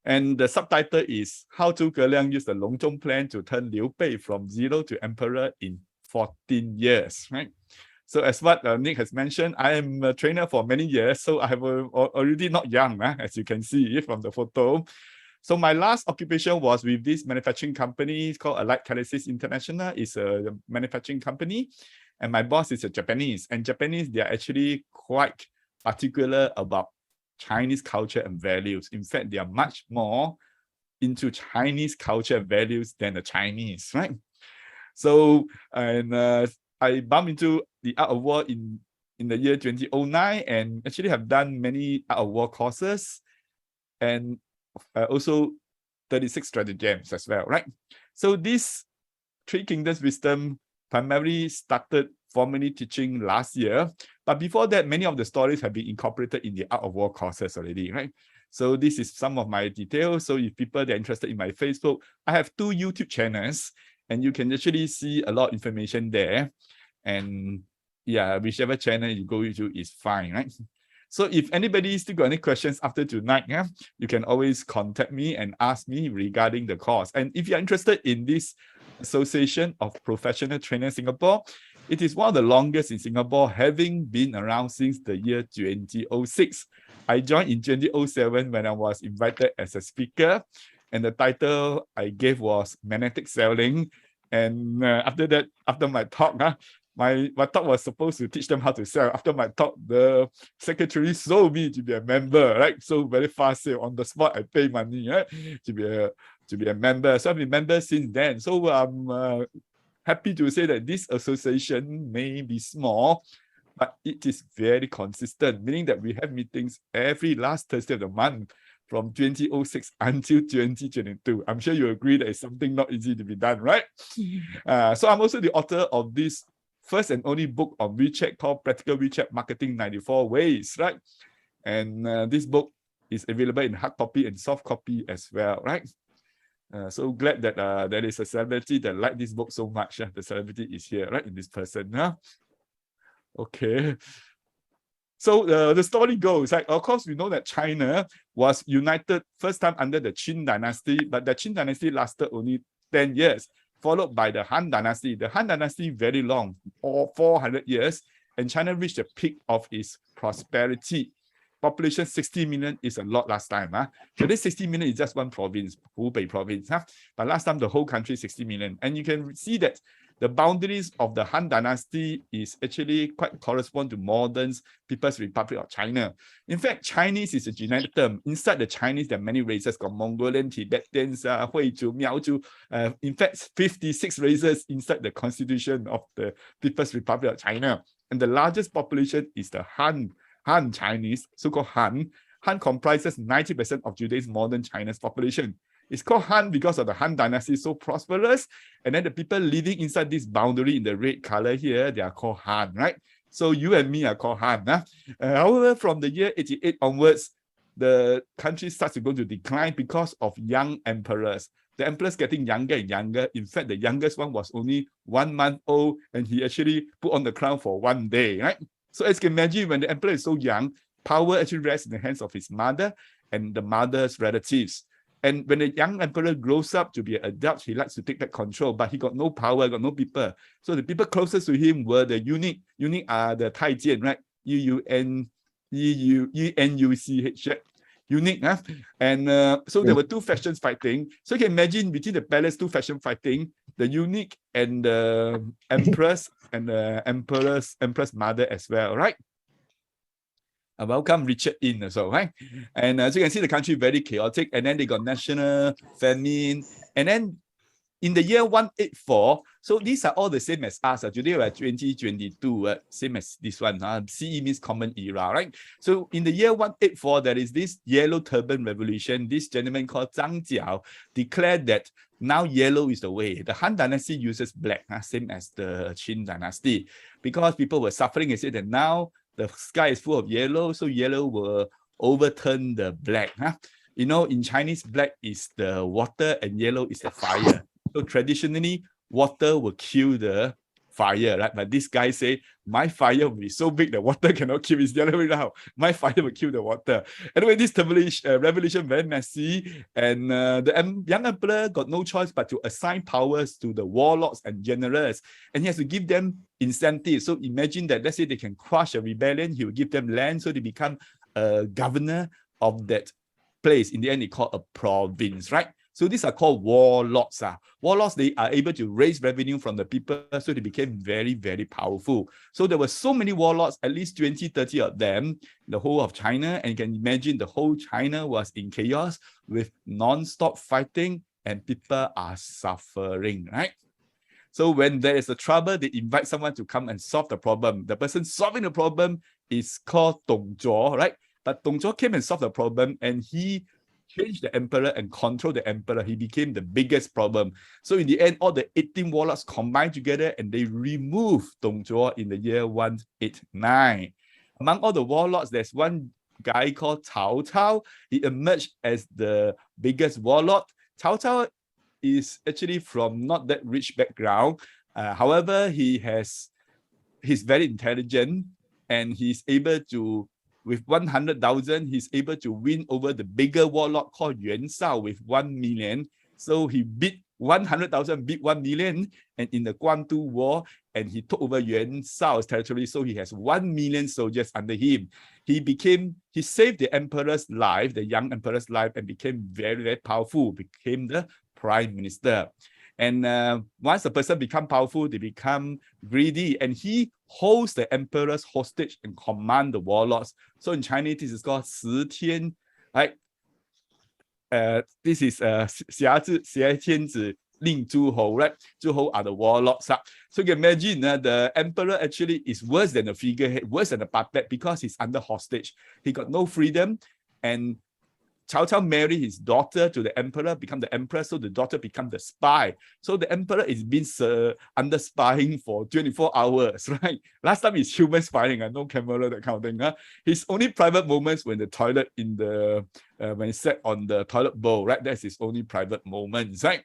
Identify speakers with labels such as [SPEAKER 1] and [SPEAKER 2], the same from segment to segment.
[SPEAKER 1] And the subtitle is How Zhuge Liang used the Longzhong plan to turn Liu Bei from zero to emperor in 14 years, right? So as what Nick has mentioned, I am a trainer for many years, so I have already not young, as you can see from the photo. So my last occupation was with this manufacturing company called Allied Catalysis International. It's a manufacturing company, and my boss is a Japanese. And Japanese, they are actually quite particular about Chinese culture and values. In fact, they are much more into Chinese culture and values than the Chinese, right? So, and I bumped into the Art of War in the year 2009 and actually have done many Art of War courses and also 36 stratagems as well, right? So this Three Kingdoms Wisdom primarily started formally teaching last year, but before that, many of the stories have been incorporated in the Art of War courses already, right? So this is some of my details. So if people that are interested in my Facebook, I have 2 YouTube channels, and you can actually see a lot of information there. And yeah, whichever channel you go to is fine, right? So if anybody still got any questions after tonight, yeah, you can always contact me and ask me regarding the course. And if you're interested in this Association of Professional Trainers Singapore, it is one of the longest in Singapore, having been around since the year 2006. I joined in 2007 when I was invited as a speaker, and the title I gave was Magnetic Selling. And after that, after my talk, my talk was supposed to teach them how to sell. After my talk, the secretary sold me to be a member, right? So very fast, on the spot, I pay money, right, to be a member. So I've been a member since then. So I'm happy to say that this association may be small, but it is very consistent, meaning that we have meetings every last Thursday of the month from 2006 until 2022. I'm sure you agree that it's something not easy to be done, right? So I'm also the author of this first and only book on WeChat called Practical WeChat Marketing 94 Ways, right? And this book is available in hard copy and soft copy as well, right? So glad that there is a celebrity that liked this book so much. The celebrity is here, right, in this person. Okay. So the story goes, like, of course, we know that China was united first time under the Qin dynasty, but the Qin dynasty lasted only 10 years, followed by the Han dynasty. The Han dynasty very long, 400 years, and China reached the peak of its prosperity. Population 60 million is a lot last time. So this 60 million is just one province, Hubei province. But last time, the whole country 60 million. And you can see that the boundaries of the Han dynasty is actually quite correspond to modern People's Republic of China. In fact, Chinese is a genetic term. Inside the Chinese, there are many races, got Mongolian, Tibetans, Huizhu, Miaozhu. In fact, 56 races inside the constitution of the People's Republic of China. And the largest population is the Han Chinese, so-called Han. Han comprises 90% of today's modern China's population. It's called Han because of the Han dynasty so prosperous. And then the people living inside this boundary in the red color here, they are called Han, right? So you and me are called Han. However, from the year 88 onwards, the country starts to go to decline because of young emperors. The emperors getting younger and younger. In fact, the youngest one was only 1 month old, and he actually put on the crown for 1 day, right? So as you can imagine, when the emperor is so young, power actually rests in the hands of his mother and the mother's relatives. And when the young emperor grows up to be an adult, he likes to take back control, but he got no power, got no people. So the people closest to him were the eunuch. Eunuch are the Taijian, right? Eunuch, eunuch. And so there were 2 factions fighting. So you can imagine between the palace, 2 factions fighting, the eunuch and the empress and the empress mother as well, right? Welcome Richard in as well, right? And so you can see the country very chaotic, and then they got national famine, and then in the year 184, so these are all the same as us. Today we're 2022, same as this one. CE means common era, right? So in the year 184, there is this yellow turban revolution. This gentleman called Zhang Jiao declared that now yellow is the way. The Han dynasty uses black, same as the Qin dynasty, because people were suffering and said that now the sky is full of yellow, so yellow will overturn the black. You know, in Chinese, black is the water and yellow is the fire. So traditionally, water will kill the fire, right? But this guy say, my fire will be so big the water cannot kill. It's the other way around. My fire will kill the water. Anyway, this revolution very messy, and the young emperor got no choice but to assign powers to the warlords and generals, and he has to give them incentives. So imagine that, let's say they can crush a rebellion, he will give them land, so they become a governor of that place. In the end, they call a province, right? So these are called warlords. Warlords, they are able to raise revenue from the people, so they became very, very powerful. So there were so many warlords, at least 20, 30 of them, in the whole of China. And you can imagine the whole China was in chaos with non-stop fighting, and people are suffering, right? So when there is a trouble, they invite someone to come and solve the problem. The person solving the problem is called Longzhong, right? But Longzhong came and solved the problem, and he changed the emperor and controlled the emperor. He became the biggest problem. So in the end, all the 18 warlords combined together, and they removed Longzhong in the year 189. Among all the warlords, there's one guy called Cao Cao. He emerged as the biggest warlord. Cao Cao is actually from not that rich background. However, he's very intelligent, and he's able to, with 100,000, he's able to win over the bigger warlord called Yuan Shao with 1 million. So he beat 100,000, beat 1 million, and in the Guangdu War, and he took over Yuan Shao's territory. So he has 1 million soldiers under him. He saved the emperor's life, the young emperor's life, and became very, very powerful, became the prime minister. And once a person become powerful, they become greedy, and he holds the emperor's hostage and command the warlords. So in Chinese, this is called 10天, right? This is 挟天子令诸侯, right? 诸侯 are the warlords. So you can imagine the emperor actually is worse than a figurehead, worse than a puppet, because he's under hostage. He got no freedom, and Cao Cao married his daughter to the emperor, become the emperor, so the daughter become the spy. So the emperor is being under spying for 24 hours, right? Last time it's human spying, no camera, that kind of thing. His only private moments when the toilet when he sat on the toilet bowl, right? That's his only private moments, right?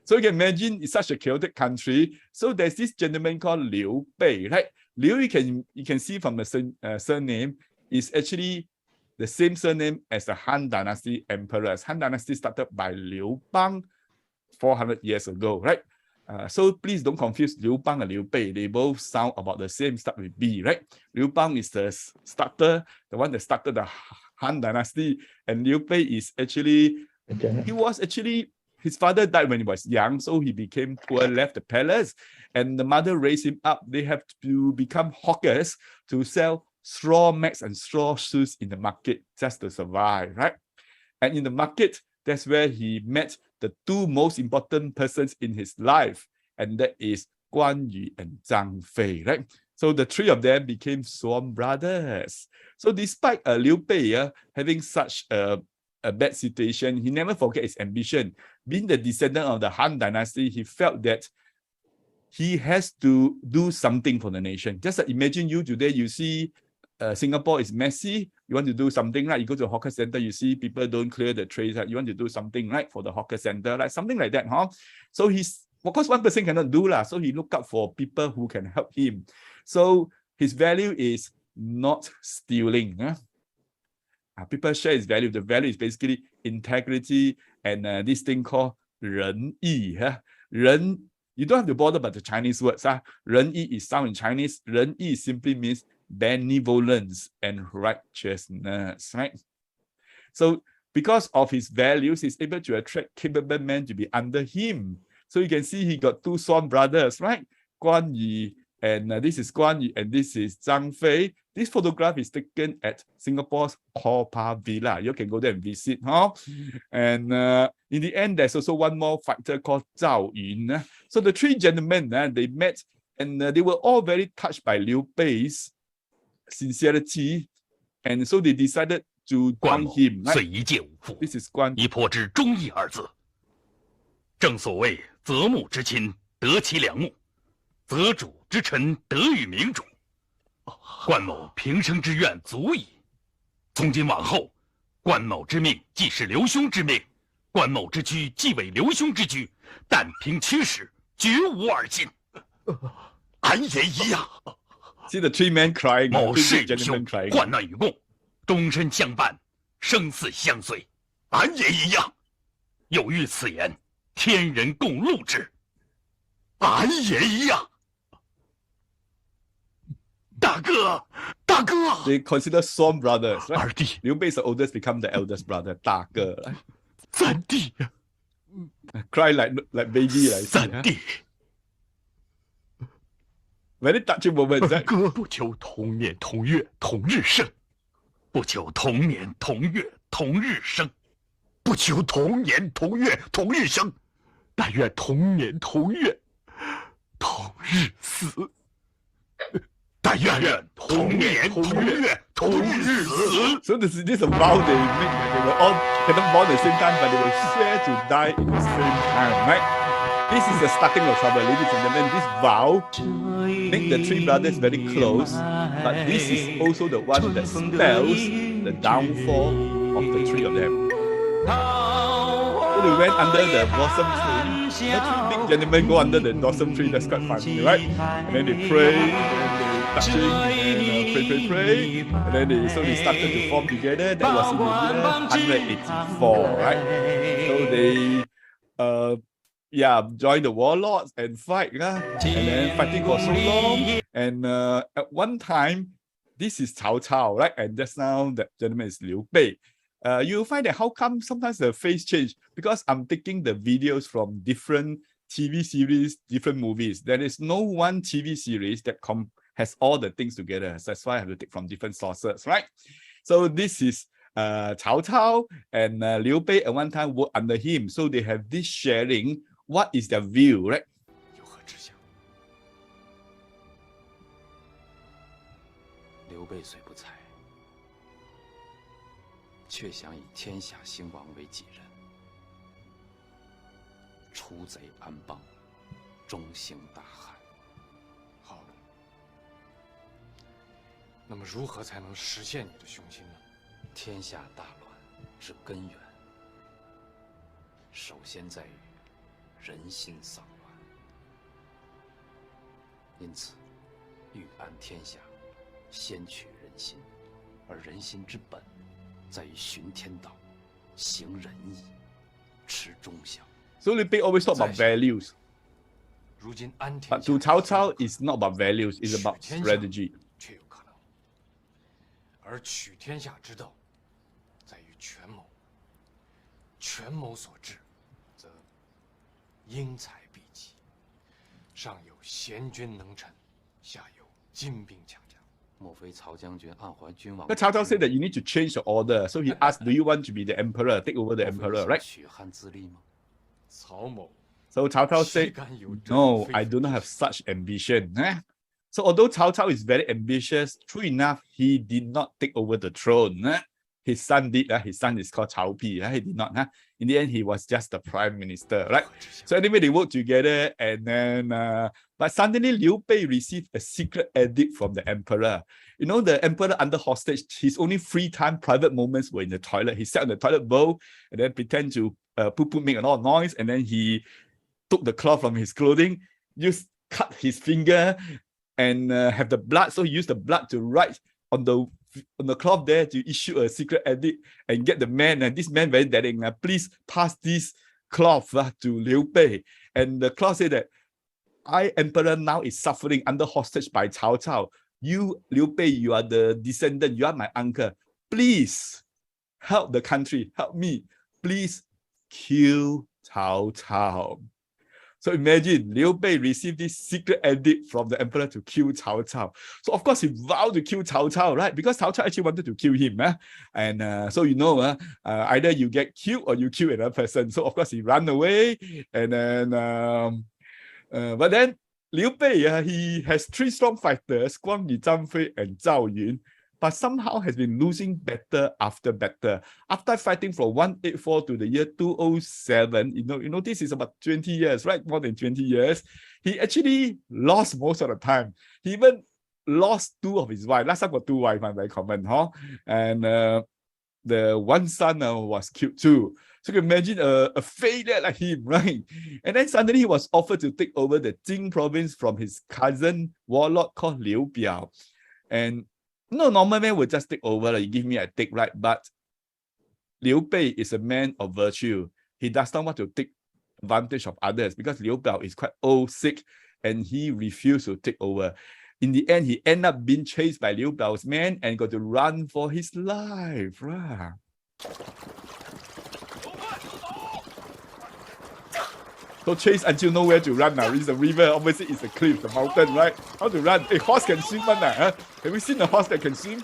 [SPEAKER 1] So you can imagine it's such a chaotic country. So there's this gentleman called Liu Bei, right? Liu, you can see from the surname, is actually the same surname as the Han Dynasty emperors. Han Dynasty started by Liu Bang 400 years ago, right? So please don't confuse Liu Bang and Liu Bei. They both sound about the same, start with B, right? Liu Bang is the starter, the one that started the Han Dynasty, and Liu Bei is actually, his father died when he was young, so he became poor, left the palace, and the mother raised him up. They have to become hawkers to sell straw mats and straw shoes in the market just to survive, right? And in the market, that's where he met the two most important persons in his life, and that is Guan Yu and Zhang Fei, right? So the three of them became sworn brothers. So despite Liu Bei having such a bad situation, he never forget his ambition. Being the descendant of the Han Dynasty, he felt that he has to do something for the nation. Just imagine you today, you see Singapore is messy, you want to do something, right? You go to a hawker center, you see people don't clear the trays, right? You want to do something, right, for the hawker center, like something like that, huh? So of course, one person cannot do, so he looked up for people who can help him. So his value is not stealing. People share his value. The value is basically integrity and this thing called 仁义. You don't have to bother about the Chinese words. 仁义 is sound in Chinese. 仁义 simply means benevolence and righteousness, right? So because of his values, he's able to attract capable men to be under him. So you can see he got two sworn brothers, right? Guan Yu, and this is Guan Yu, and this is Zhang Fei. This photograph is taken at Singapore's Haw Villa. You can go there and visit, huh? And in the end, there's also one more fighter called Zhao Yun. So the three gentlemen, they met, and they were all very touched by Liu Bei's sincerity, and so they decided to join him. This is Guan.
[SPEAKER 2] 以颇之忠义二字。正所谓择木之亲，得其良木；择主之臣，得与明主。冠某平生之愿足矣。从今往后，冠某之命既是刘兄之命，冠某之居既为刘兄之居，但凭驱使，绝无二心。俺也一样。
[SPEAKER 1] See the three men crying,
[SPEAKER 2] 某
[SPEAKER 1] two
[SPEAKER 2] 事
[SPEAKER 1] big
[SPEAKER 2] 与兄
[SPEAKER 1] gentlemen，crying.
[SPEAKER 2] 患难与共，终身相伴，生死相随。俺也一样。有遇此言，天人共戮之。俺也一样。大哥，大哥，
[SPEAKER 1] They consider sworn brothers, right?
[SPEAKER 2] 二弟，
[SPEAKER 1] Liu Bei is the oldest, become the eldest brother. 大哥 right?
[SPEAKER 2] 三弟呀，
[SPEAKER 1] Cry like baby 来
[SPEAKER 2] 三弟，
[SPEAKER 1] Very touching moments,
[SPEAKER 2] 二
[SPEAKER 1] right?
[SPEAKER 2] 哥，不求同年同月同日生，不求同年同月同日生，不求同年同月同日生，但愿同年同月同日死。但愿同年同月同日死。
[SPEAKER 1] So this is a vow they make that they were all cannot born at the same time, but they will share to die in the same time, right? This is the starting of trouble, ladies and gentlemen. This vow make the three brothers very close, but this is also the one that spells the downfall of the three of them. So they went under the blossom tree. The three big gentlemen go under the blossom tree. That's quite funny, right? And then they pray, and they touching, and pray. And then they started to form together. That was in the year 184, right? So they join the warlords and fight, and then fighting for so long. And at one time, this is Cao Cao, right? And just now that gentleman is Liu Bei. You'll find that how come sometimes the face change, because I'm taking the videos from different TV series, different movies. There is no one TV series that has all the things together. So that's why I have to take from different sources, right? So this is Cao Cao and Liu Bei at one time worked under him. So they have this sharing. What is their view, right?
[SPEAKER 3] 有何志向？刘备虽不才，却想以天下兴亡为己任，除贼安邦，中兴大汉。
[SPEAKER 4] 好，那么如何才能实现你的雄心呢？
[SPEAKER 3] 天下大乱之根源，首先在于人心丧乱。因此，欲安天下，先取人心，而人心之本，在于循天道，行仁义，持忠孝。
[SPEAKER 1] So Liu Bei always talk about values.
[SPEAKER 4] 如今安天
[SPEAKER 1] But
[SPEAKER 4] 下
[SPEAKER 1] to Cao Cao, it's not about values, it's about
[SPEAKER 4] 取天下
[SPEAKER 1] strategy.
[SPEAKER 4] 却有可能，而取天下之道，在于权谋。权谋所至，则英才毕集，上有贤君能臣，下有精兵强将。
[SPEAKER 3] 莫非曹将军暗怀君王？
[SPEAKER 1] But Cao Cao said that you need to change the order. So he asked, do you want to be the emperor, take over the
[SPEAKER 3] 莫非
[SPEAKER 1] emperor,
[SPEAKER 3] 想
[SPEAKER 1] right?
[SPEAKER 3] 取汉自立吗？
[SPEAKER 4] 曹某
[SPEAKER 1] So Cao Cao
[SPEAKER 4] 岂
[SPEAKER 1] said,
[SPEAKER 4] 敢有这
[SPEAKER 1] no,
[SPEAKER 4] 非
[SPEAKER 1] I
[SPEAKER 4] 分
[SPEAKER 1] do not
[SPEAKER 4] 之
[SPEAKER 1] have
[SPEAKER 4] 想
[SPEAKER 1] such ambition. So although Cao Cao is very ambitious, true enough, he did not take over the throne. His son did. His son is called Cao Pi. He did not. In the end, he was just the prime minister, right?
[SPEAKER 4] 何之想
[SPEAKER 1] So anyway, they worked together, and then, but suddenly Liu Bei received a secret edict from the emperor. You know, the emperor under hostage, his only free time, private moments were in the toilet. He sat on the toilet bowl and then pretend to poo make a lot of noise, and then he took the cloth from his clothing, cut his finger, and have the blood. So he used the blood to write on the cloth there to issue a secret edict and get the man. And this man very daring. Please pass this cloth to Liu Bei. And the cloth said that I, emperor, now is suffering under hostage by Cao Cao. You, Liu Bei, you are the descendant. You are my uncle. Please help the country. Help me. Please kill Cao Cao. So imagine Liu Bei received this secret edict from the emperor to kill Cao Cao. So of course he vowed to kill Cao Cao, right? Because Cao Cao actually wanted to kill him. And so either you get killed or you kill another person. So of course he ran away. And then, but then Liu Bei, he has three strong fighters, Guang Yi, Zhang Fei, and Zhao Yun. But somehow has been losing battle after battle. After fighting from 184 to the year 207, you know, this is about 20 years, right? More than 20 years. He actually lost most of the time. He even lost two of his wives. Last time got two wives, very common, huh? And the one son was killed too. So you can imagine a failure like him, right? And then suddenly he was offered to take over the Jing province from his cousin warlord called Liu Biao. And no normal man would just take over, like, you give me, I take, right? But Liu Bei is a man of virtue. He does not want to take advantage of others because Liu Biao is quite old, sick, and he refused to take over. In the end, he ended up being chased by Liu Biao's men and got to run for his life. Right? So chase until nowhere to run now. It's a river, obviously it's a cliff, the mountain, right? How to run? A horse can swim, huh? Have you seen a horse that can swim?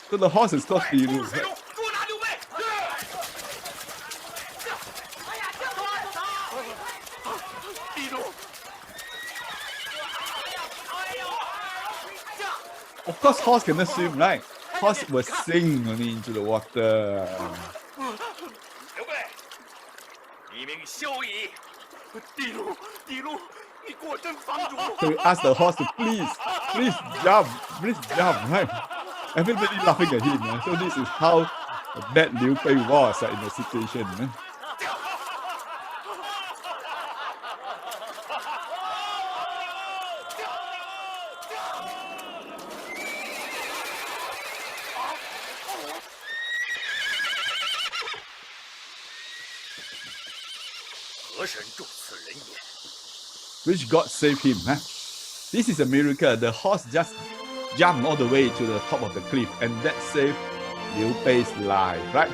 [SPEAKER 1] So the horse is called Dilu. Right? Of course, horse cannot swim, right? Horse will sink only into the water. So we ask the horse to please jump, right? Everybody laughing at him. So this is how bad Liu Bei was in the situation. Which God saved him. This is a miracle. The horse just jumped all the way to the top of the cliff, and that saved Liu Bei's life, right?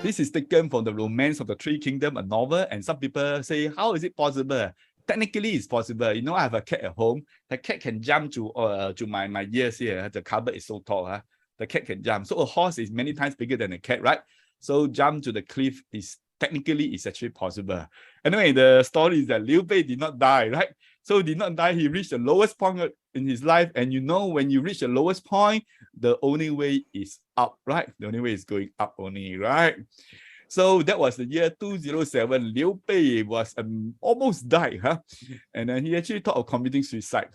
[SPEAKER 1] This is taken from the Romance of the Three Kingdoms, a novel, and some people say, how is it possible? Technically, it's possible. You know, I have a cat at home. The cat can jump to my ears here. The cupboard is so tall. The cat can jump. So a horse is many times bigger than a cat, right? So jump to the cliff is technically it's actually possible. Anyway, the story is that Liu Bei did not die, right? So he did not die. He reached the lowest point in his life. And you know, when you reach the lowest point, the only way is up, right? The only way is going up only, right? So that was the year 207. Liu Bei was almost died, and then he actually thought of committing suicide,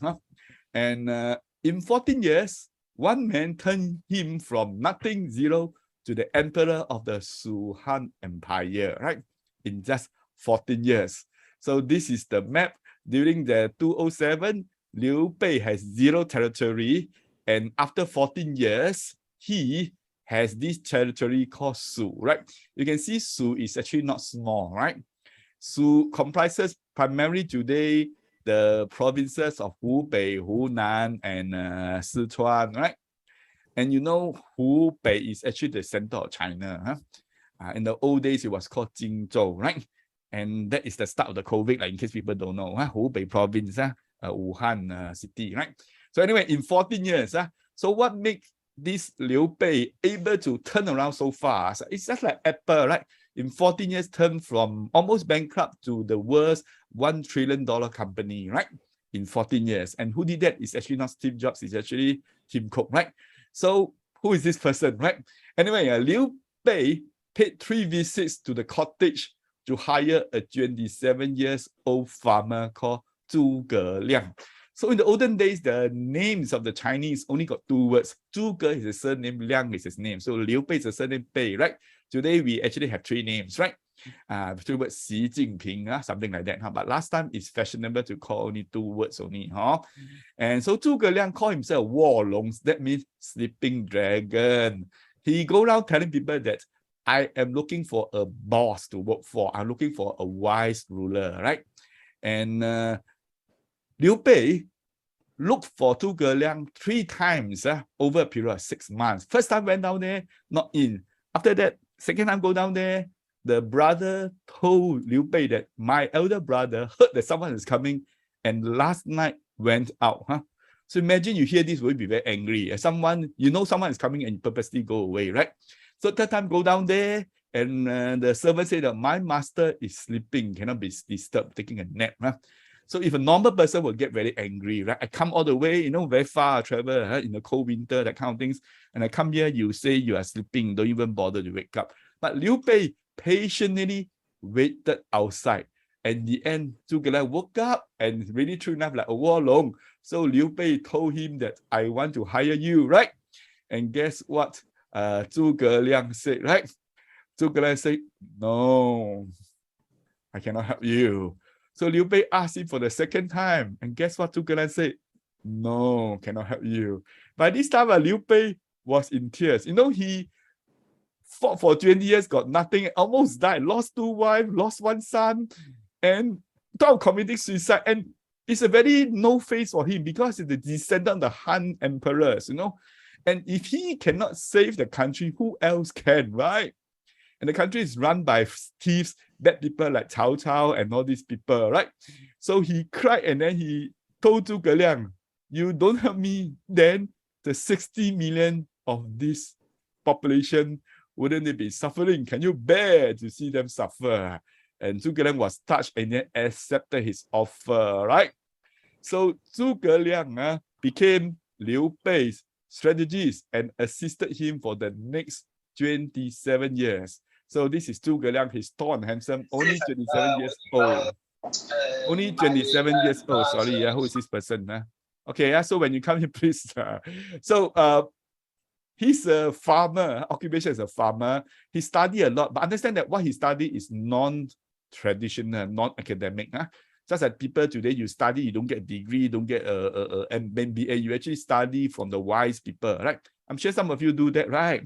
[SPEAKER 1] And in 14 years, one man turned him from nothing, zero, to the emperor of the Shu Han Empire, right? In just 14 years. So this is the map. During the 207, Liu Bei has zero territory. And after 14 years, he has this territory called Shu, right? You can see Shu is actually not small, right? Shu comprises primarily today the provinces of Hubei, Hunan, and Sichuan, right? And you know, Hubei is actually the center of China. In the old days, it was called Jingzhou, right? And that is the start of the COVID, like in case people don't know. Hubei province, Wuhan city, right? So anyway, in 14 years, so what makes this Liu Bei able to turn around so fast? It's just like Apple, right? In 14 years, turned from almost bankrupt to the world's $1 trillion company, right? In 14 years. And who did that? It's actually not Steve Jobs, it's actually Tim Cook, right? So who is this person, right? Anyway, Liu Bei paid 3 visits to the cottage to hire a 27-year-old farmer called Zhuge Liang. So in the olden days, the names of the Chinese only got 2 words. Zhuge is his surname, Liang is his name. So Liu Bei is the surname Bei, right? Today, we actually have 3 names, right? 3 words, Xi Jinping, something like that. But last time, it's fashionable to call only 2 words only. And so Zhuge Liang called himself Long. That means sleeping dragon. He go around telling people that I am looking for a boss to work for. I'm looking for a wise ruler, right? And Liu Bei looked for Zhuge Liang 3 times over a period of 6 months. First time went down there, not in. After that, second time go down there, the brother told Liu Bei that my elder brother heard that someone is coming and last night went out. So imagine you hear this, will be very angry. Someone, you know someone is coming and you purposely go away, right? So third time go down there and the servant said that my master is sleeping, cannot be disturbed, taking a nap. So if a normal person will get very angry, right? I come all the way, you know, very far, travel in the cold winter, that kind of things. And I come here, you say you are sleeping, don't even bother to wake up. But Liu Bei patiently waited outside. And in the end, Zhuge Liang woke up and really true enough, like a warlong. So Liu Bei told him that I want to hire you, right? And guess what? Zhuge Liang said, right? Zhuge Liang said, no, I cannot help you. So Liu Bei asked him for the second time, and guess what Zhuge Liang said? No, cannot help you. By this time, Liu Bei was in tears. You know, he fought for 20 years, got nothing, almost died, lost 2 wives, lost 1 son, and thought of committing suicide. And it's a very no face for him because he's the descendant of the Han emperors, you know. And if he cannot save the country, who else can, right? And the country is run by thieves, bad people like Cao Cao and all these people, right? So he cried and then he told Zhuge Liang, you don't help me, then the 60 million of this population, wouldn't they be suffering? Can you bear to see them suffer? And Zhuge Liang was touched and then accepted his offer, right? So Zhuge Liang became Liu Bei's strategist and assisted him for the next 27 years. So this is Zhuge Liang. He's tall and handsome, only 27 years old. Only 27 years old. Sorry, who is this person? Okay, so when you come here, please. He's a farmer, occupation is a farmer. He studied a lot, but understand that what he studied is non-traditional, non-academic. Just like people today, you study, you don't get a degree, you don't get a MBA, you actually study from the wise people, right? I'm sure some of you do that, right?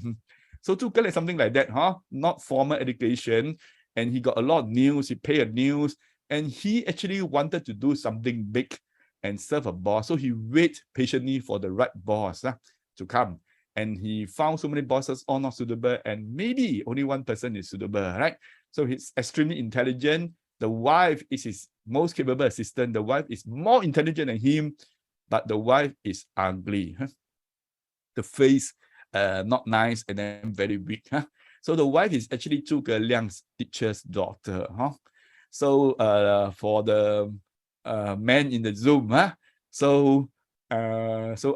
[SPEAKER 1] So Zhuge Liang is something like that, not formal education, and he got a lot of news, he paid a news, and he actually wanted to do something big and serve a boss. So he waited patiently for the right boss to come. And he found so many bosses, all not suitable, and maybe only one person is suitable, right? So he's extremely intelligent. The wife is his most capable assistant. The wife is more intelligent than him, but the wife is ugly. The face not nice and then very weak. So the wife is actually Zhuge Liang's teacher's daughter. So for the man in the Zoom, so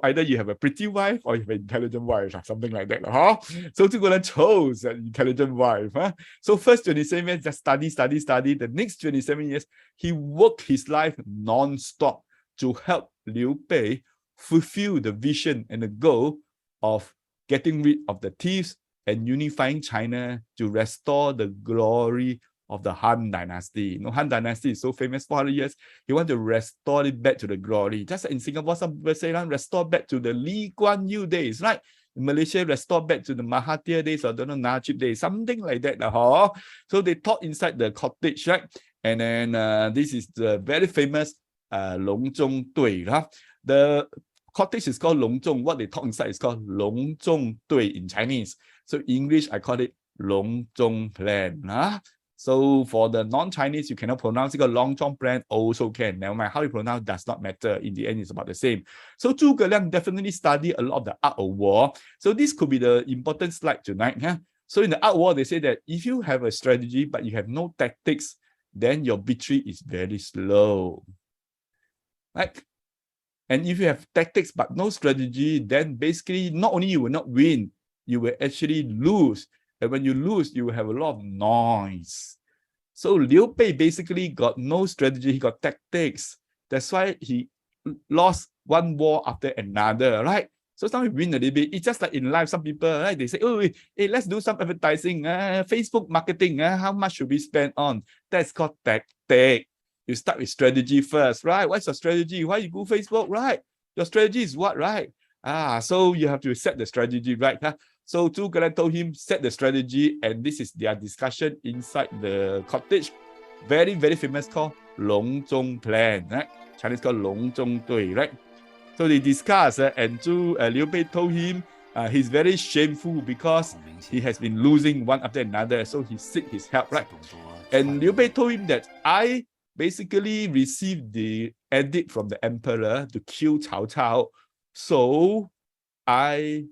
[SPEAKER 1] either you have a pretty wife or you have an intelligent wife, something like that. So Zhuge Liang chose an intelligent wife. So first 27 years, just study. The next 27 years, he worked his life non-stop to help Liu Bei fulfill the vision and the goal of getting rid of the thieves and unifying China to restore the glory of the Han Dynasty. Han Dynasty is so famous, 400 years. He want to restore it back to the glory. Just like in Singapore, some people say, restore back to the Lee Kuan Yew days, right? In Malaysia, restore back to the Mahathir days or Najib days, something like that. So they taught inside the cottage, right? And then this is the very famous Longzhong Dui. The cottage is called Longzhong. What they taught inside is called Longzhong Dui in Chinese. So English, I call it Longzhong Plan. So for the non-Chinese, you cannot pronounce it. Longzhong Plan also can. Never mind how you pronounce does not matter. In the end, it's about the same. So Zhuge Liang definitely studied a lot of the art of war. So this could be the important slide tonight. So in the art of war, they say that if you have a strategy but you have no tactics, then your victory is very slow. Right? And if you have tactics but no strategy, then basically not only you will not win, you will actually lose. And when you lose, you will have a lot of noise. So Liu Bei basically got no strategy, he got tactics. That's why he lost one war after another, right? So sometimes we win a little bit. It's just like in life, some people, right? They say, oh, hey, let's do some advertising, Facebook marketing, how much should we spend on? That's called tactic. You start with strategy first, right? What's your strategy? Why you go Facebook, right? Your strategy is what, right? So you have to set the strategy, right? So Zhuge Liang told him, set the strategy, and this is their discussion inside the cottage. Very, very famous, called Longzhong Plan, right? Chinese called Longzhong Dui, right? So they discussed, and Liu Bei told him he's very shameful because he has been losing one after another, so he seek his help, right? And Liu Bei told him that I basically received the edict from the emperor to kill Cao Cao, so I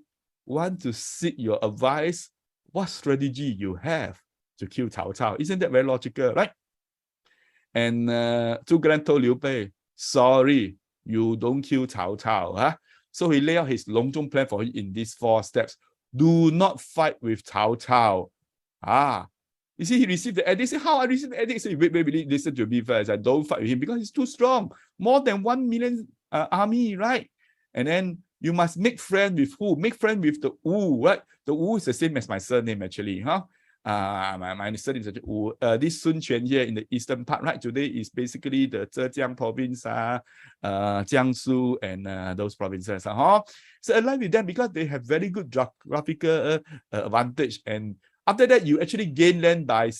[SPEAKER 1] want to seek your advice. What strategy you have to kill Cao Cao? Isn't that very logical, right? And Zhuge Liang told Liu Bei, sorry, you don't kill Cao Cao. So he laid out his Longzhong Plan for him in these 4 steps. Do not fight with Cao Cao. You see, he received the edict. He said, how I received the edict? He said, wait, listen to me first. I don't fight with him because he's too strong. More than 1 million army, right? And then You must make friend with who? Make friend with the Wu, right? The Wu is the same as my surname actually, huh? My surname is Wu. This Sun Quan here in the eastern part, right? Today is basically the Zhejiang province, Jiangsu, and those provinces, huh? So align with them because they have very good geographical advantage. And after that, you actually gain land by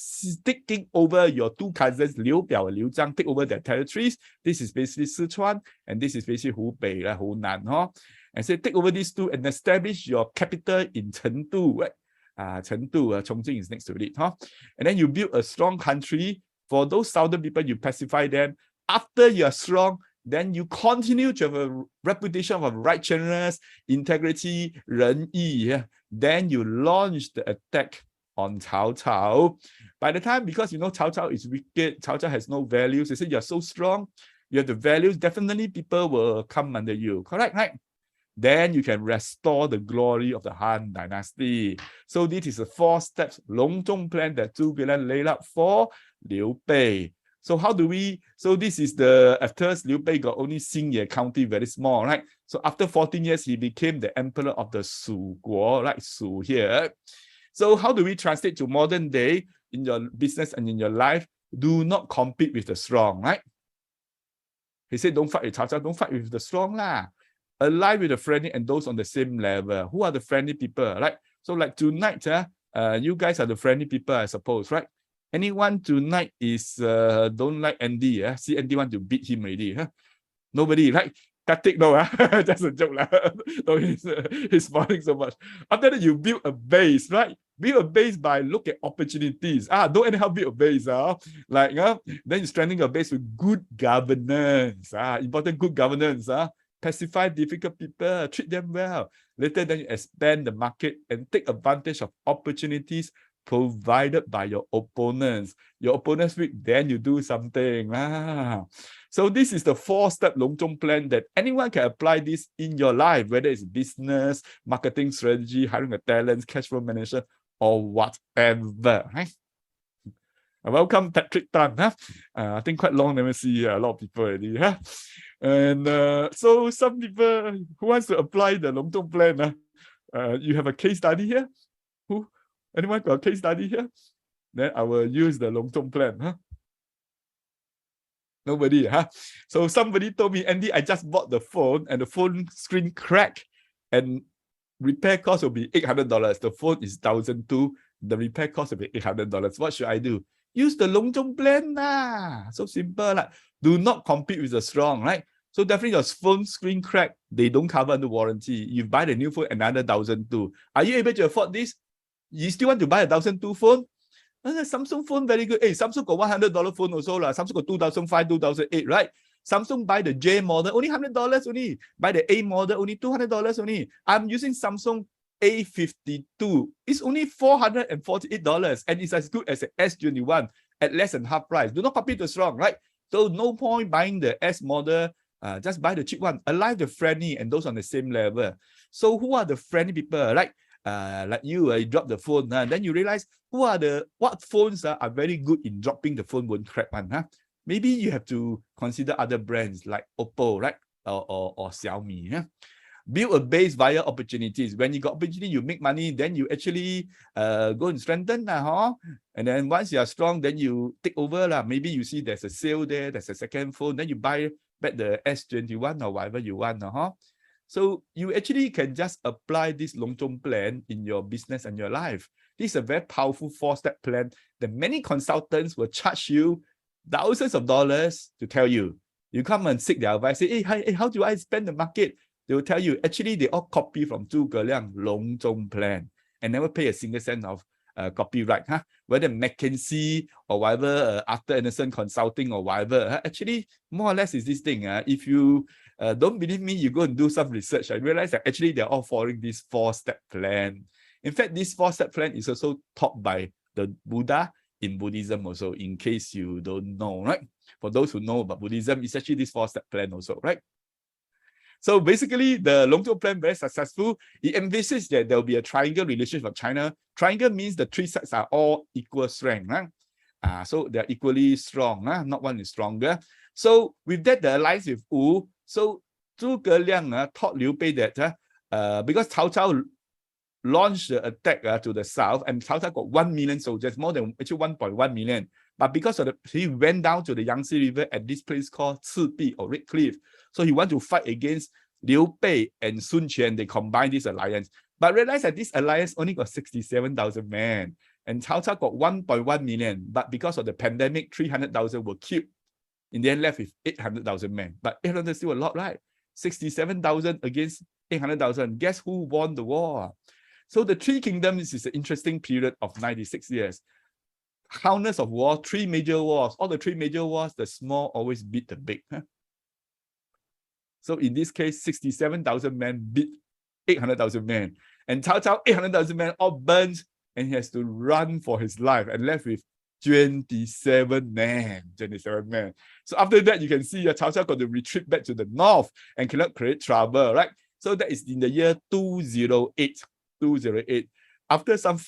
[SPEAKER 1] taking over your two cousins, Liu Biao and Liu Zhang, take over their territories. This is basically Sichuan, and this is basically Hubei, Hunan, huh? And so take over these two and establish your capital in Chengdu, right? Chengdu, Chongqing is next to it, huh? And then you build a strong country. For those southern people, you pacify them. After you are strong, then you continue to have a reputation of righteousness, integrity, 仁义. Yeah? Then you launch the attack on Cao Cao. By the time, because you know Cao Cao is wicked, Cao Cao has no values, they say you're so strong, you have the values, definitely people will come under you. Correct, right? Then you can restore the glory of the Han dynasty. So this is the 4 steps Longzhong plan that Zhuge Liang laid out for Liu Bei. So how do we, so this is the, at first Liu Bei got only Xingye County, very small, right? So after 14 years, he became the emperor of the Shu Guo, right? Shu here. So how do we translate to modern day in your business and in your life? Do not compete with the strong, right? He said, don't fight with Cao Cao, don't fight with the strong lah. Align with the friendly and those on the same level. Who are the friendly people, right? So like tonight, you guys are the friendly people, I suppose, right? Anyone tonight is don't like Andy, see Andy want to beat him already, Nobody, right? Katik, no, that's a joke. No, he's smiling so much. After that, you build a base, right? Build a base by look at opportunities. Don't anyhow build a base. Then you strengthen your base with good governance. Important good governance. Pacify difficult people, treat them well. Later, then you expand the market and take advantage of opportunities provided by your opponents. Your opponents weak, then you do something. So this is the 4-step Longzhong plan that anyone can apply this in your life, whether it's business, marketing strategy, hiring a talent, cash flow management, or whatever. Right? Welcome, Patrick Tan. I think quite long never see a lot of people already. And so some people who wants to apply the Longzhong plan, you have a case study here? Who? Anyone got a case study here? Then I will use the Longzhong plan. Nobody, So somebody told me, Andy, I just bought the phone and the phone screen cracked and repair cost will be $800. The phone is $1,200. The repair cost will be $800. What should I do? Use the Longzhong plan. So simple. Do not compete with the strong, right? So definitely your phone screen crack, they don't cover under warranty. You buy the new phone, another $1,200. Are you able to afford this? You still want to buy a $1,200 phone? Samsung phone very good. Hey, Samsung got $100 phone also. Samsung got 2005, 2008, right? Samsung buy the J model, only $100 only. Buy the A model, only $200 only. I'm using Samsung A52. It's only $448 and it's as good as an S21 at less than half price. Do not compete the strong, right? So no point buying the S model. Just buy the cheap one. Align the friendly and those on the same level. So who are the friendly people, right? Like you drop the phone, then you realize what phones are very good in dropping the phone won't crack one. Maybe you have to consider other brands like Oppo, right? Or Xiaomi. Build a base via opportunities. When you got opportunity, you make money, then you actually go and strengthen. And then once you are strong, then you take over. Maybe you see there's a sale there, there's a second phone, then you buy back the S21 or whatever you want. So you actually can just apply this Longzhong plan in your business and your life. This is a very powerful 4-step plan that many consultants will charge you thousands of dollars to tell you. You come and seek their advice, say, hey, how do I spend the market? They will tell you, actually, they all copy from Zhuge Liang Longzhong plan and never pay a single cent of copyright. Whether McKinsey or whatever, Arthur Anderson Consulting or whatever, actually, more or less is this thing. If you don't believe me, you go and do some research. I realize that actually they're all following this 4-step plan. In fact, this 4-step plan is also taught by the Buddha in Buddhism also, in case you don't know, right? For those who know about Buddhism, it's actually this 4-step plan also, right? So basically, the Longzhong plan very successful. It envisages that there will be a triangle relationship of China. Triangle means the 3 sides are all equal strength, right? So they're equally strong, not one is stronger. So with that, the alliance with Wu. So Zhuge Liang taught Liu Bei that because Cao Cao launched the attack to the south, and Cao Cao got 1 million soldiers, more than actually 1.1 million. But because of he went down to the Yangtze River at this place called Cibi or Red Cliff, so he wanted to fight against Liu Bei and Sun Quan. They combined this alliance, but realized that this alliance only got 67,000 men, and Cao Cao got 1.1 million. But because of the pandemic, 300,000 were killed. In the end, left with 800,000 men. But 800 is still a lot, right? 67,000 against 800,000. Guess who won the war? So the Three Kingdoms is an interesting period of 96 years. Countless of war, 3 major wars. All the 3 major wars, the small always beat the big. So in this case, 67,000 men beat 800,000 men. And Cao Cao, 800,000 men all burned, and he has to run for his life and left with 27 men. So after that, you can see Cao Cao got to retreat back to the north and cannot create trouble, right? So that is in the year 208. After some,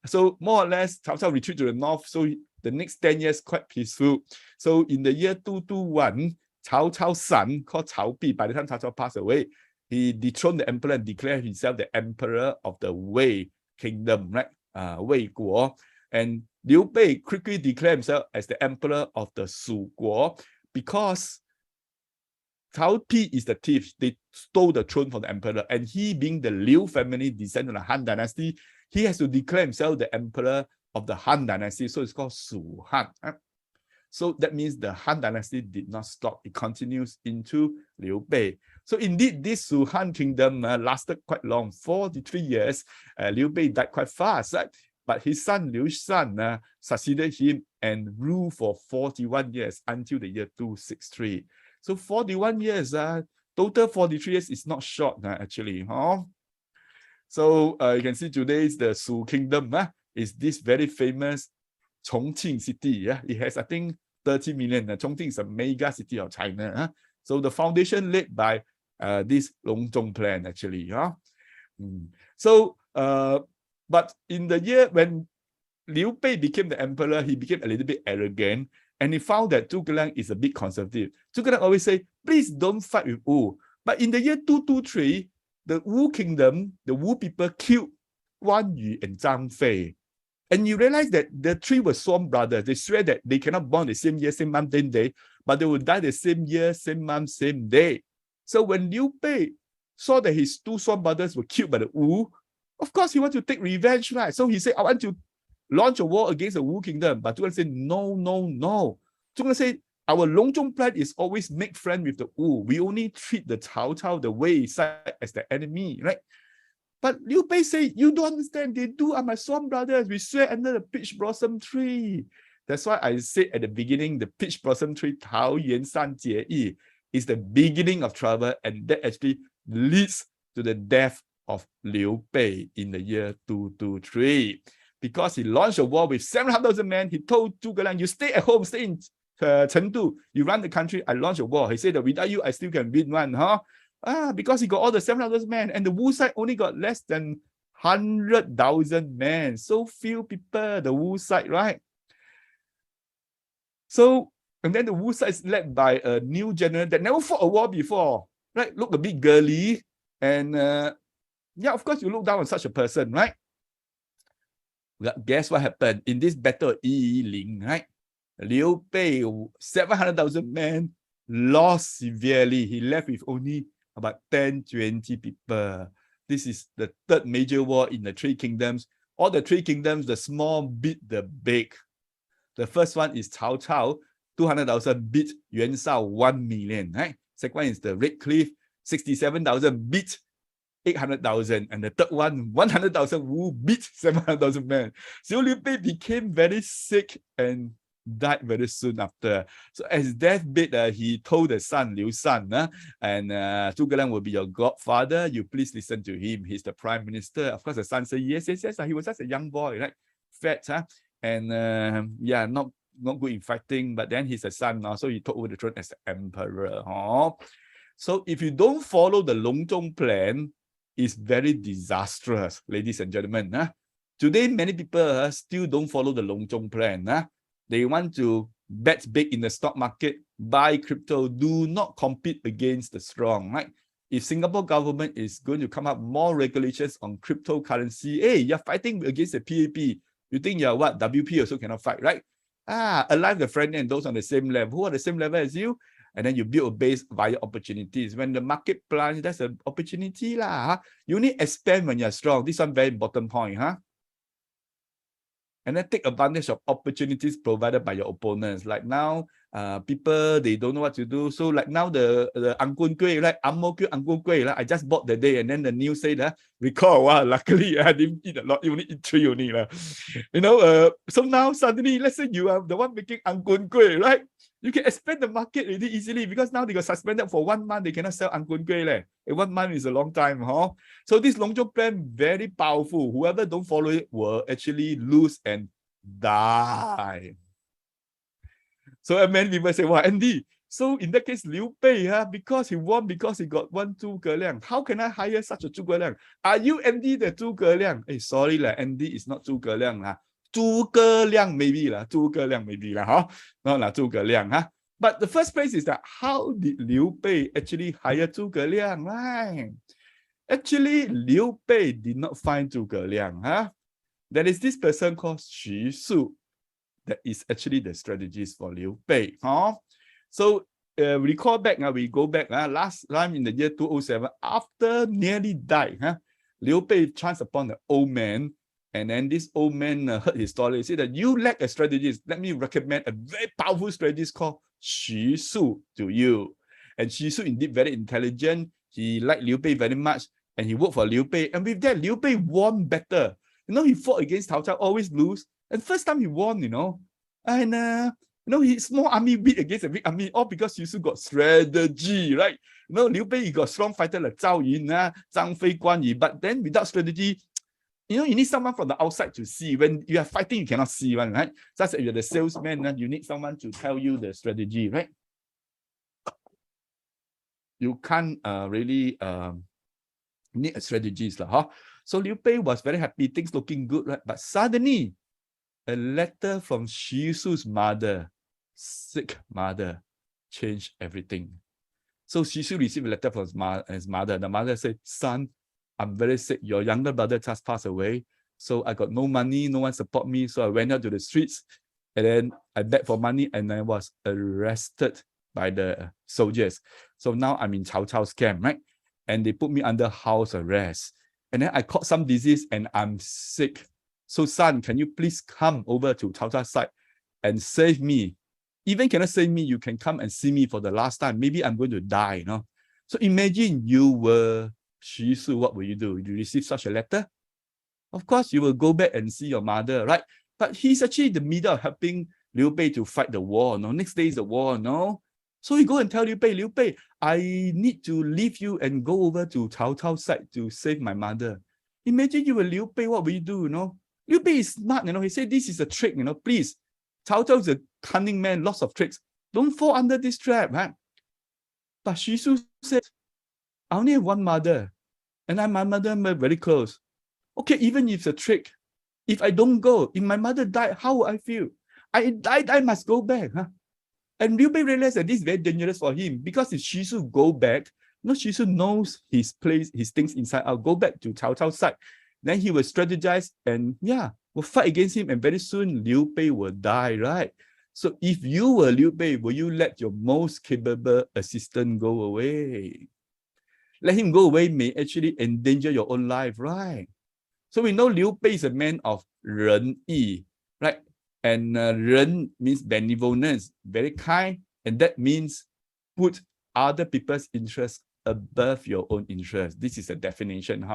[SPEAKER 1] so more or less, Cao Cao retreat to the north. So the next 10 years quite peaceful. So in the year 221, Cao Cao's son called Cao Pi, by the time Cao Cao passed away, he dethroned the emperor and declared himself the emperor of the Wei kingdom, right? Wei Guo. And Liu Bei quickly declared himself as the emperor of the Shu Guo because Cao Pi is the thief. They stole the throne from the emperor, and he, being the Liu family descendant of the Han dynasty, he has to declare himself the emperor of the Han dynasty. So it's called Shu Han. So that means the Han dynasty did not stop. It continues into Liu Bei. So indeed, this Shu Han kingdom lasted quite long, 43 years. Liu Bei died quite fast, right? But his son Liu Shan succeeded him and ruled for 41 years until the year 263. So 41 years, total 43 years is not short actually. So you can see today's the Shu kingdom is this very famous Chongqing city. It has, I think, 30 million. Chongqing is a mega city of China. So the foundation laid by this Longzhong plan actually. So but in the year when Liu Bei became the emperor, he became a little bit arrogant, and he found that Zhuge Liang is a bit conservative. Zhuge Liang always say, please don't fight with Wu. But in the year 223, the Wu kingdom, the Wu people killed Guan Yu and Zhang Fei. And you realize that the 3 were sworn brothers. They swear that they cannot born the same year, same month, same day, but they will die the same year, same month, same day. So when Liu Bei saw that his 2 sworn brothers were killed by the Wu, of course he wants to take revenge, right? So he said, I want to launch a war against the Wu kingdom. But Zhuge Liang said, no, no, no. Zhuge Liang said, our Longzhong plan is always make friend with the Wu. We only treat the Cao Cao, the Wei side, as the enemy, right? But Liu Bei say, you don't understand, they are my sworn brothers. We swear under the peach blossom tree. That's why I said at the beginning, the peach blossom tree, Tao Yuan San Jie Yi, is the beginning of trouble, and that actually leads to the death of Liu Bei in the year 223. Because he launched a war with 700,000 men, he told Zhuge Liang, you stay at home, stay in Chengdu, you run the country, I launch a war. He said that without you, I still can win one, because he got all the 700,000 men, and the Wu side only got less than 100,000 men. So few people, the Wu side, right? So, and then the Wu side is led by a new general that never fought a war before, right? Look a bit girly, and yeah, of course you look down on such a person, right? Guess what happened in this battle of Yiling, right? Liu Bei, 700,000 men, lost severely. He left with only about 10-20 people. This is the 3rd major war in the 3 kingdoms. All the 3 kingdoms, the small beat the big. The first one is Cao Cao, 200,000 beat Yuan Shao, 1 million. Right? Second one is the Red Cliff, 67,000 beat 800,000, and the third one, 100,000 Wu beat 700,000 men. So Liu Bei became very sick and died very soon after. So as deathbed, he told the son Liu Shan, and Zhuge Liang will be your godfather. You please listen to him. He's the prime minister. Of course, the son said yes. He was just a young boy, right? Fat, and yeah, not good in fighting. But then he's a son now, so he took over the throne as the emperor. So if you don't follow the Longzhong plan, it's very disastrous, ladies and gentlemen. Today, many people still don't follow the Longzhong plan. They want to bet big in the stock market, buy crypto, do not compete against the strong, right? If Singapore government is going to come up more regulations on cryptocurrency, hey, you're fighting against the PAP. You think you're what? WP also cannot fight, right? Alive the friend and those on the same level. Who are the same level as you? And then you build a base via opportunities. When the market plunge, that's an opportunity lah. Huh? You need expand when you're strong. This one very important point, huh? And then take advantage of opportunities provided by your opponents. Like now, people, they don't know what to do. So like now the Angkun Kueh, right? Ang-Mo-Kio Angkun Kueh, right? I just bought the day, and then the news said that, recall, wow, luckily I didn't eat a lot, you only eat 3 only. You know, so now suddenly, let's say you are the one making Angkun Kueh, right? You can expand the market really easily because now they got suspended for 1 month. They cannot sell Angkun Kueh. 1 month is a long time, huh? So this Longzhong plan, very powerful. Whoever don't follow it will actually lose and die. So many people say, well, Andy, so in that case, Liu Bei, because he won, because he got 1 Zhuge Liang, how can I hire such a Zhuge Liang? Are you Andy the Zhuge Liang? Hey, sorry, Andy is not Zhuge Liang. Zhuge Liang maybe, Zhuge Liang maybe, huh? Not Zhuge Liang. But the first place is that how did Liu Bei actually hire Zhuge Liang, right? Actually, Liu Bei did not find Zhuge Liang. There is this person called Xu Su that is actually the strategist for Liu Bei. So recall back, we go back, last time in the year 2007, after nearly died, Liu Bei chanced upon an old man, and then this old man heard his story. He said that you lack a strategist. Let me recommend a very powerful strategist called Xu Su to you. And Xu Su indeed very intelligent. He liked Liu Bei very much, and he worked for Liu Bei. And with that, Liu Bei won better. You know, he fought against Cao Cao, always lose. And first time he won, you know. And, you know, his small army beat against a big army, all because Xu Su got strategy, right? You know, Liu Bei, he got strong fighter like Zhao Yun, Zhang Fei, Guan Yu. But then without strategy, you know, you need someone from the outside to see. When you are fighting, you cannot see one, right? Just like you're the salesman, you need someone to tell you the strategy, right? You can't really need a strategist. So Liu Bei was very happy, things looking good, right? But suddenly, a letter from Xu Su's mother, sick mother, changed everything. So Xu Su received a letter from his mother. The mother said, son, I'm very sick. Your younger brother just passed away. So I got no money, no one support me. So I went out to the streets, and then I begged for money, and I was arrested by the soldiers. So now I'm in Cao Cao's camp, right? And they put me under house arrest. And then I caught some disease and I'm sick. So son, can you please come over to Cao Cao's side and save me? Even cannot save me, you can come and see me for the last time. Maybe I'm going to die, you know? So imagine you were Xu Su, what will you do? You receive such a letter? Of course, you will go back and see your mother, right? But he's actually in the middle of helping Liu Bei to fight the war, no? Next day is the war, no? So he go and tell Liu Bei, I need to leave you and go over to Cao Cao's side to save my mother. Imagine you were Liu Bei, what will you do, you know? Liu Bei is smart, you know? He said, this is a trick, you know? Please, Cao Cao is a cunning man, lots of tricks. Don't fall under this trap, right? But Xu Su said, I only have one mother, and my mother and I are very close. Okay, even if it's a trick, if I don't go, if my mother died, how will I feel? I must go back, And Liu Bei realized that this is very dangerous for him, because if Xu Su go back, you know, Xu Su knows his place, his things inside out, go back to Cao Cao's side. Then he will strategize and, will fight against him, and very soon Liu Bei will die, right? So if you were Liu Bei, will you let your most capable assistant go away? Let him go away may actually endanger your own life, right? So we know Liu Bei is a man of 仁义, right? And 仁 means benevolence, very kind, and that means put other people's interests above your own interests. This is a definition,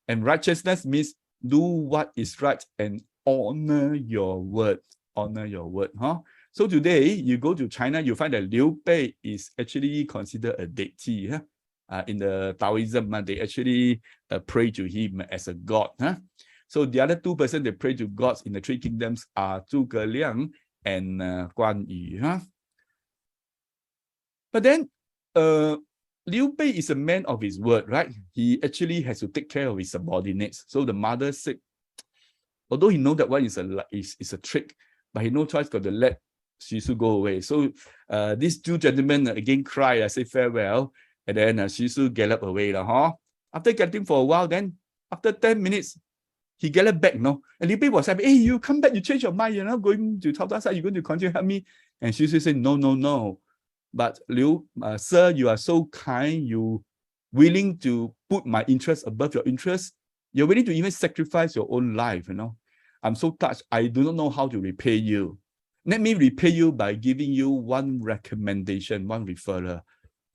[SPEAKER 1] And righteousness means do what is right and honor your word. Honor your word, So today, you go to China, you find that Liu Bei is actually considered a deity, in the Taoism, they actually pray to him as a god. So the other 2 persons they pray to gods in the 3 kingdoms are Zhuge Liang and Guan Yu. But then Liu Bei is a man of his word, right? He actually has to take care of his subordinates. So the mother said, although he knows that one is a trick, but he no choice got to let Xu Su go away. So these two gentlemen again cry, I say farewell, and then Xu Su gallop away. After getting for a while, then after 10 minutes, he galloped back, no? And Liu Bei was happy, hey, you come back, you change your mind, you're not going to Cao Cao's side, you're going to continue to help me. And Xu Su said, no. But sir, you are so kind, you willing to put my interest above your interest. You're willing to even sacrifice your own life, I'm so touched. I do not know how to repay you. Let me repay you by giving you one recommendation, one referral.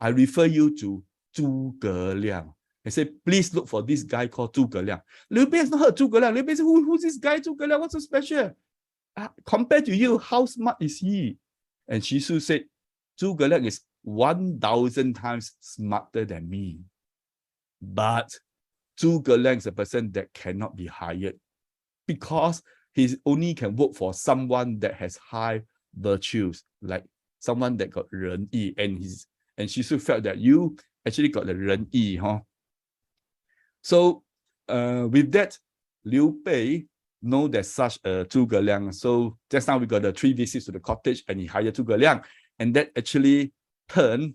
[SPEAKER 1] I refer you to Zhuge Liang. I say, please look for this guy called Zhuge Liang. Liu Bei has not heard Zhuge Liang. Liu Bei said, who's this guy, Zhuge Liang? What's so special? Compared to you, how smart is he? And Xu Su said, Zhuge Liang is 1,000 times smarter than me. But Zhuge Liang is a person that cannot be hired because he only can work for someone that has high virtues, like someone that got 仁义, and Xu Su felt that you actually got the 仁义, So with that, Liu Bei know there's such a Zhuge Liang. So just now we got the 3 visits to the cottage, and he hired Zhuge Liang, and that actually turned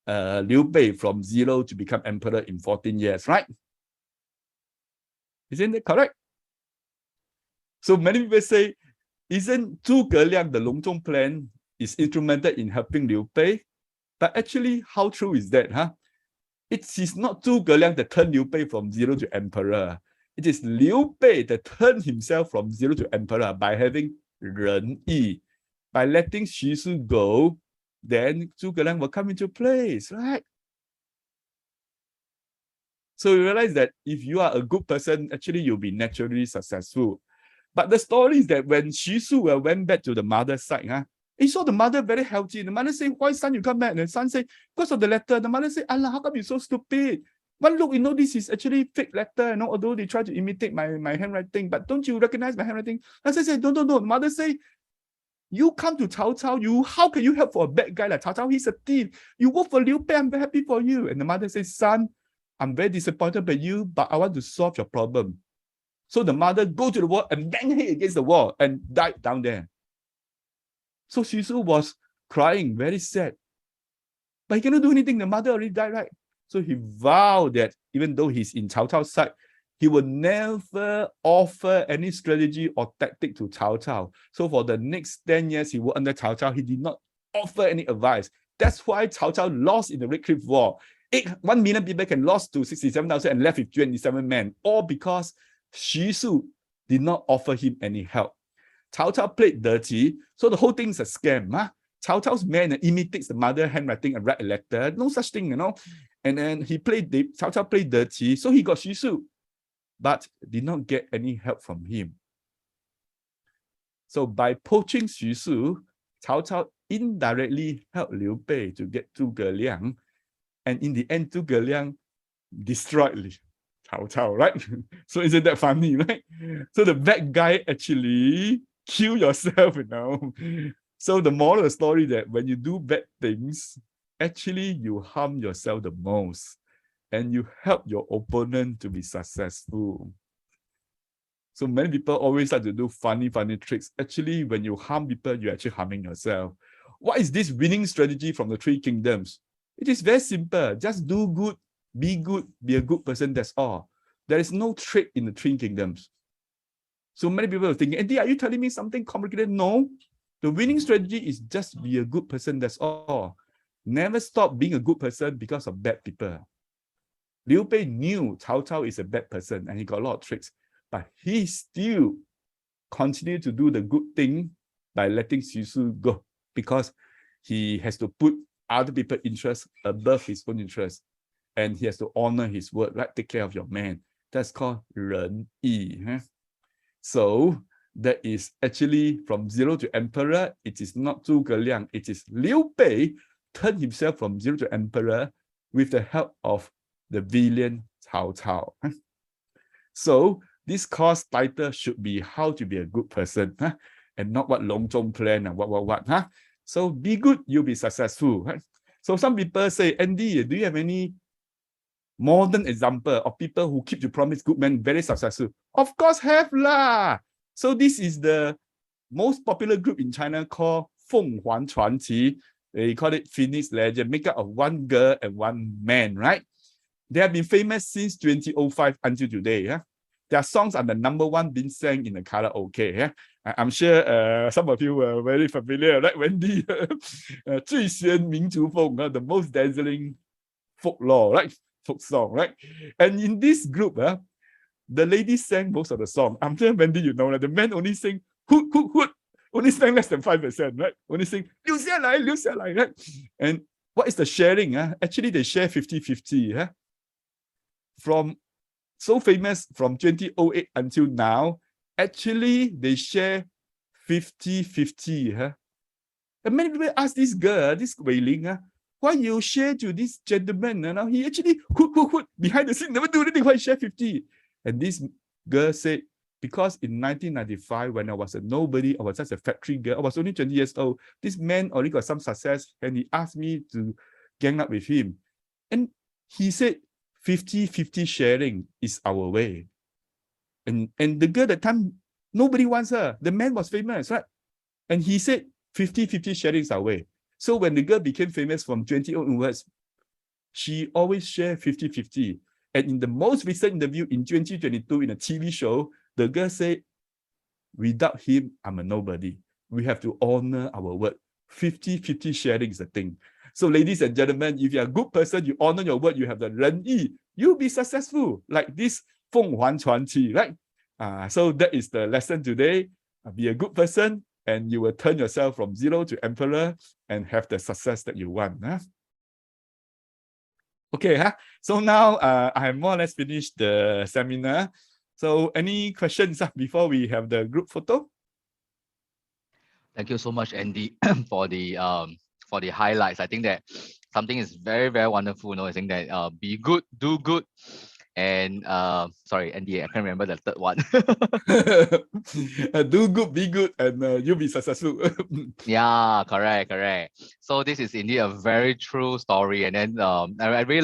[SPEAKER 1] Liu Bei from 0 to become emperor in 14 years, right? Isn't that correct? So many people say, isn't Zhuge Liang, the Longzhong plan, is instrumental in helping Liu Bei? But actually, how true is that? It is not Zhuge Liang that turned Liu Bei from 0 to emperor. It is Liu Bei that turned himself from 0 to emperor by having 仁义. By letting Xu Su go, then Zhuge Liang will come into place, right? So you realize that if you are a good person, actually you'll be naturally successful. But the story is that when Xu Su went back to the mother's side, he saw the mother very healthy. The mother said, why son you come back? And the son said, because of the letter. The mother said, Allah, how come you're so stupid? But look, this is actually fake letter, although they try to imitate my handwriting, but don't you recognize my handwriting? I said, no. The mother said, you come to Cao Cao, how can you help for a bad guy like Cao Cao? He's a thief. You work for Liu Bei, I'm very happy for you. And the mother says, son, I'm very disappointed by you, but I want to solve your problem. So the mother go to the wall and bang her head against the wall and died down there. So Xu Su was crying, very sad. But he cannot do anything. The mother already died, right? So he vowed that even though he's in Cao Cao's side, he will never offer any strategy or tactic to Cao Cao. So for the next 10 years he worked under Cao Cao, he did not offer any advice. That's why Cao Cao lost in the Red Cliff War. 1 million people can lost to 67,000 and left with 27 men, all because Xu Su did not offer him any help. Cao Cao played dirty, so the whole thing is a scam. Cao Cao's man imitates the mother handwriting and write a letter. No such thing, And then Cao Cao played dirty, so he got Xu Su, but did not get any help from him. So by poaching Xu Su, Cao Cao indirectly helped Liu Bei to get Zhuge Liang, and in the end, Zhuge Liang destroyed Cao Cao, right? So isn't that funny, right? So the bad guy actually kill yourself, So the moral of the story that when you do bad things, actually you harm yourself the most, and you help your opponent to be successful. So many people always like to do funny tricks. Actually, when you harm people, you're actually harming yourself. What is this winning strategy from the 3 kingdoms? It is very simple. Just do good, be a good person, that's all. There is no trick in the 3 kingdoms. So many people are thinking, Andy, are you telling me something complicated? No. The winning strategy is just be a good person, that's all. Never stop being a good person because of bad people. Liu Bei knew Cao Cao is a bad person and he got a lot of tricks, but he still continued to do the good thing by letting Xu Su go because he has to put other people's interests above his own interests, and he has to honor his word, right? Take care of your man. That's called 仁义. So that is actually from 0 to emperor. It is not Zhuge Liang. It is Liu Bei turned himself from 0 to emperor with the help of the villain Cao Cao. So this course title should be how to be a good person, and not what Longzhong plan and what. So be good, you'll be successful. So some people say, Andy, do you have any modern example of people who keep to promise, good men, very successful? Of course have lah. So this is the most popular group in China called 凤凰传奇. They call it Phoenix Legend, make up of one girl and one man, right? They have been famous since 2005 until today. Yeah? Their songs are the #1 being sang in the karaoke. Yeah? I'm sure some of you are very familiar, right? Wendy, 最炫民族风, the most dazzling folklore, right? Folk song, right? And in this group, the ladies sang most of the song. I'm sure, Wendy, you know, the men only sing hoot, hoot, hoot, only sang less than 5%, right? Only sing 留下来, right? And what is the sharing? Actually, they share 50-50. From so famous from 2008 until now, actually they share 50-50. And many people ask this girl, this Wei Ling, why you share to this gentleman? He actually behind the scene, never do anything, why share 50? And this girl said, because in 1995, when I was a nobody, I was just a factory girl, I was only 20 years old, this man already got some success, and he asked me to gang up with him. And he said, 50-50 sharing is our way. And the girl that time, nobody wants her. The man was famous, right? And he said, 50-50 sharing is our way. So when the girl became famous from 20 onwards, she always shared 50-50. And in the most recent interview in 2022 in a TV show, the girl said, without him, I'm a nobody. We have to honor our word. 50-50 sharing is the thing. So ladies and gentlemen, if you're a good person, you honor your word, you have the 仁义, you'll be successful, like this 凤凰传奇, right? So that is the lesson today. Be a good person, and you will turn yourself from zero to emperor and have the success that you want. Okay, so now I have more or less finished the seminar. So any questions before we have the group photo?
[SPEAKER 5] Thank you so much, Andy, for the highlights. I think that something is very, very wonderful. I think that be good, do good, and sorry, Andy, I can't remember the third one.
[SPEAKER 1] Do good, be good, and you'll be successful.
[SPEAKER 5] Yeah, correct. So this is indeed a very true story, and then I really